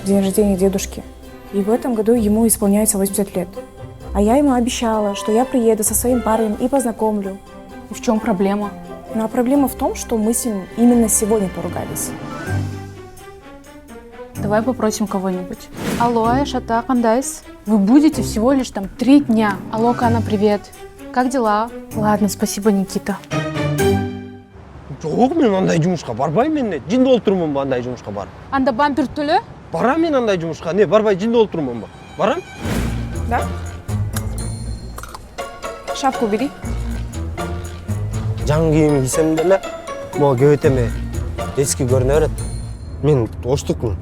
день рождения дедушки. И в этом году ему исполняется 80 лет. А я ему обещала, что я приеду со своим парнем и познакомлю. И в чем проблема? Ну а проблема в том, что мы с ним именно сегодня поругались. Давай попросим кого-нибудь. Алло, Айшата, кандайс? Вы будете всего лишь там 3 дня. Алло, Кана, привет. Как дела? Ладно, спасибо, Никита. Жоқ, мен андай жұмысқа барбаймын мен. Жинді болып тұрмын ба андай жұмысқа барып. Анда бампер төле? Барам мен андай жұмысқа. Не, барбай жинді болып тұрмын ба? Барам? Да? Шапку бери. Жаң киім кисем деле, мо кебетеме эски көрүнө берет. Мен оштукмун.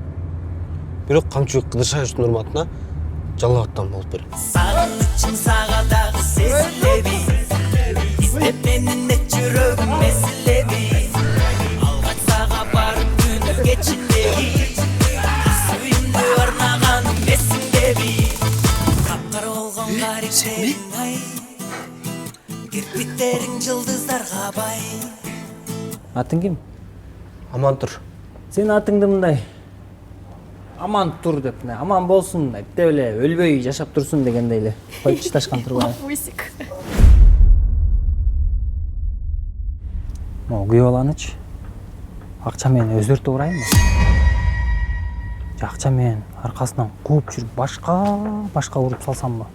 Бирок камчыбек Кыдыршаевдин урматына жалгаттан болуп берем. Сағынышым сағадағы сезілеби İstеп менің нет жүрөгім месілеби Алғач саға барып күні кечіндеби Сүйімді арнаған месіндеби Қапқар олған ғариптерің ай Кирпиктерің жылдыздарға бай Атың ким? Аман тур. Сен атыңды мындай аман тур деп, аман болсун деп эле өлбөй жашап турсун дегендей эле коюп ташташкан турбайбы? Пусик. Могу күйөө баланычы акча менен өзгөртүп урайынбы? Акча менен аркасынан кууп жүрүп башка уруп салсамбы?